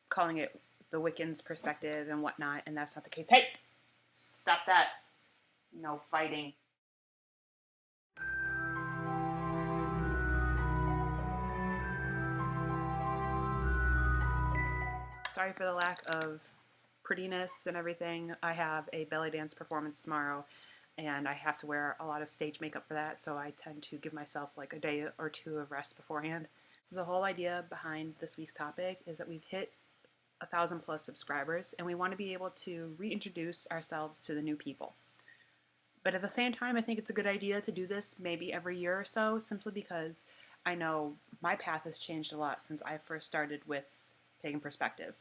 calling it the Wiccan's perspective and whatnot, and that's not the case. Hey, stop that. No fighting. Sorry for the lack of prettiness and everything. I have a belly dance performance tomorrow, and I have to wear a lot of stage makeup for that, so I tend to give myself like a day or two of rest beforehand. So the whole idea behind this week's topic is that we've hit 1,000+ subscribers, and we want to be able to reintroduce ourselves to the new people. But at the same time, I think it's a good idea to do this maybe every year or so, simply because I know my path has changed a lot since I first started with Pagan Perspective.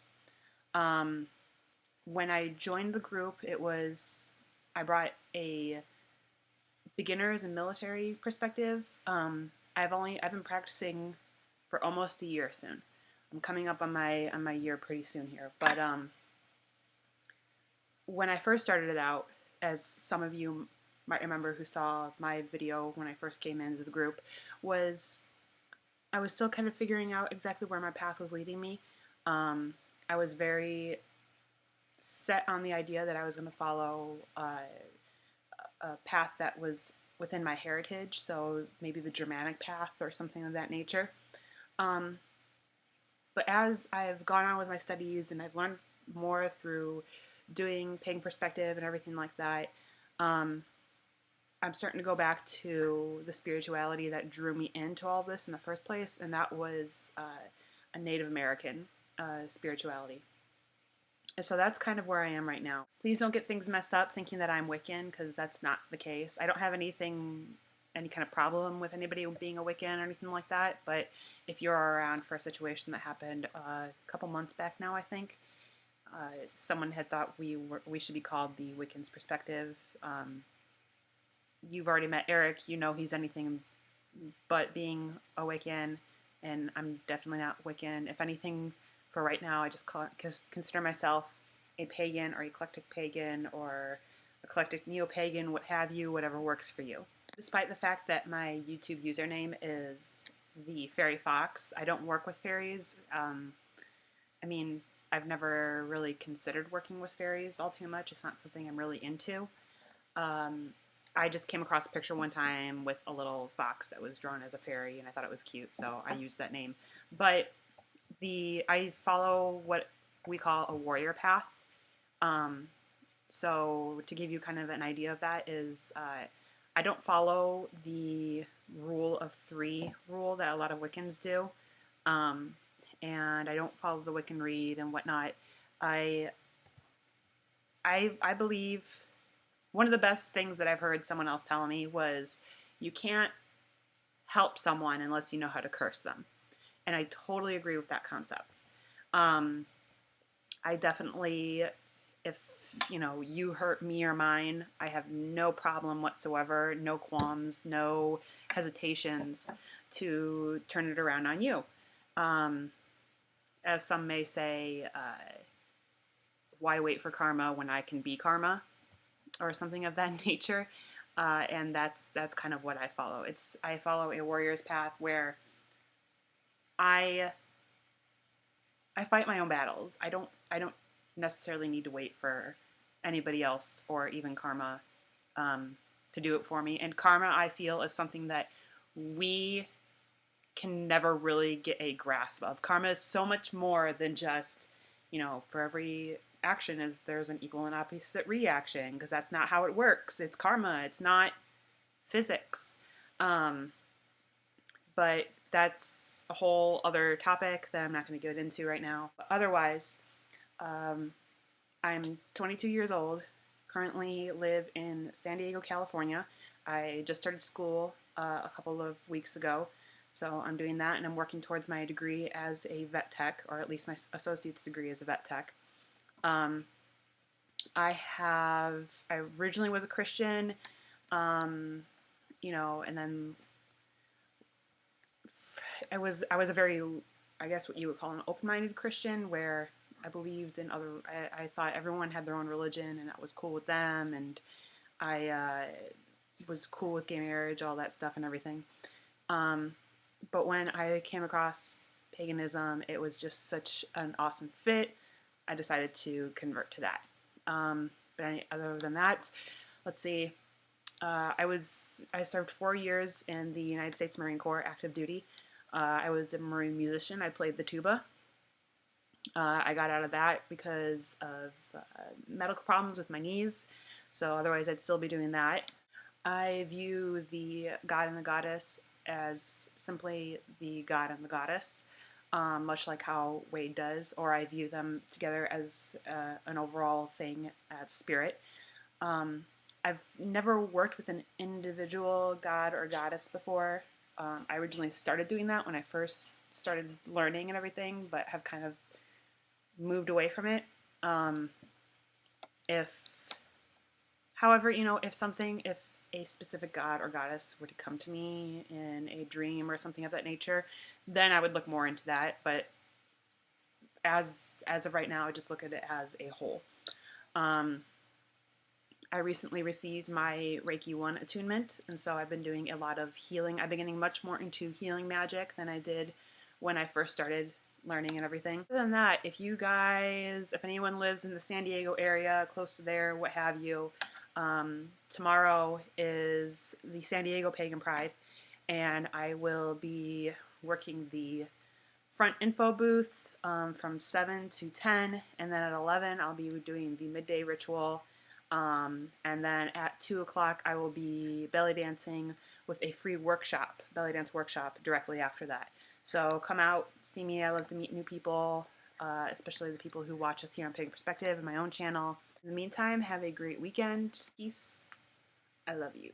When I joined the group, I brought a beginners and military perspective. I've been practicing for almost a year soon. I'm coming up on my year pretty soon here. But when I first started it out, as some of you might remember who saw my video when I first came into the group, I was still kind of figuring out exactly where my path was leading me. I was very set on the idea that I was going to follow a path that was within my heritage, so maybe the Germanic path or something of that nature. But as I've gone on with my studies and I've learned more through doing Pagan Perspective and everything like that, I'm starting to go back to the spirituality that drew me into all of this in the first place, and that was a Native American spirituality. And so that's kind of where I am right now. Please don't get things messed up thinking that I'm Wiccan, because that's not the case. I don't have any kind of problem with anybody being a Wiccan or anything like that, but if you're around for a situation that happened a couple months back now, I think, someone had thought we should be called the Wiccan's Perspective. You've already met Eric, you know he's anything but being a Wiccan, and I'm definitely not Wiccan. If anything, for right now, I just consider myself a pagan or eclectic pagan or eclectic neo-pagan, what have you, whatever works for you. Despite the fact that my YouTube username is the Fairy Fox, I don't work with fairies. I mean, I've never really considered working with fairies all too much. It's not something I'm really into. I just came across a picture one time with a little fox that was drawn as a fairy, and I thought it was cute, so I used that name. But I follow what we call a warrior path. So to give you kind of an idea of that is, I don't follow the rule of 3 rule that a lot of Wiccans do, and I don't follow the Wiccan Rede and whatnot. I believe one of the best things that I've heard someone else tell me was, you can't help someone unless you know how to curse them. And I totally agree with that concept. I definitely, if you hurt me or mine, I have no problem whatsoever, no qualms, no hesitations to turn it around on you. As some may say, why wait for karma when I can be karma, or something of that nature. And that's kind of what I follow. I follow a warrior's path where I fight my own battles. I don't necessarily need to wait for anybody else or even karma to do it for me. And karma, I feel, is something that we can never really get a grasp of. Karma is so much more than just, for every action there's an equal and opposite reaction, because that's not how it works. It's karma. It's not physics. But that's a whole other topic that I'm not going to get into right now. But otherwise, I'm 22 years old, currently live in San Diego, California. I just started school a couple of weeks ago, so I'm doing that, and I'm working towards my degree as a vet tech, or at least my associate's degree as a vet tech. I originally was a Christian, and then I was a very, I guess what you would call an open-minded Christian, where I believed in I thought everyone had their own religion and that was cool with them, and I was cool with gay marriage, all that stuff and everything. But when I came across paganism. It was just such an awesome fit. I decided to convert to that. But other than that, let's see. I served 4 years in the United States Marine Corps active duty. I was a Marine musician. I played the tuba. I got out of that because of medical problems with my knees. So otherwise, I'd still be doing that. I view the god and the goddess as simply the god and the goddess, much like how Wade does, or I view them together as an overall thing as spirit. I've never worked with an individual god or goddess before. I originally started doing that when I first started learning and everything, but have kind of moved away from it. If, however, if a specific god or goddess were to come to me in a dream or something of that nature, then I would look more into that. But as of right now, I just look at it as a whole. I recently received my Reiki 1 attunement, and so I've been doing a lot of healing. I've been getting much more into healing magic than I did when I first started learning and everything. Other than that, if anyone lives in the San Diego area, close to there, what have you, tomorrow is the San Diego Pagan Pride, and I will be working the front info booth from 7 to 10, and then at 11 I'll be doing the midday ritual, and then at 2 o'clock I will be belly dancing with a free belly dance workshop directly after that. So come out, see me. I love to meet new people, especially the people who watch us here on Pagan Perspective and my own channel. In the meantime, have a great weekend. Peace. I love you.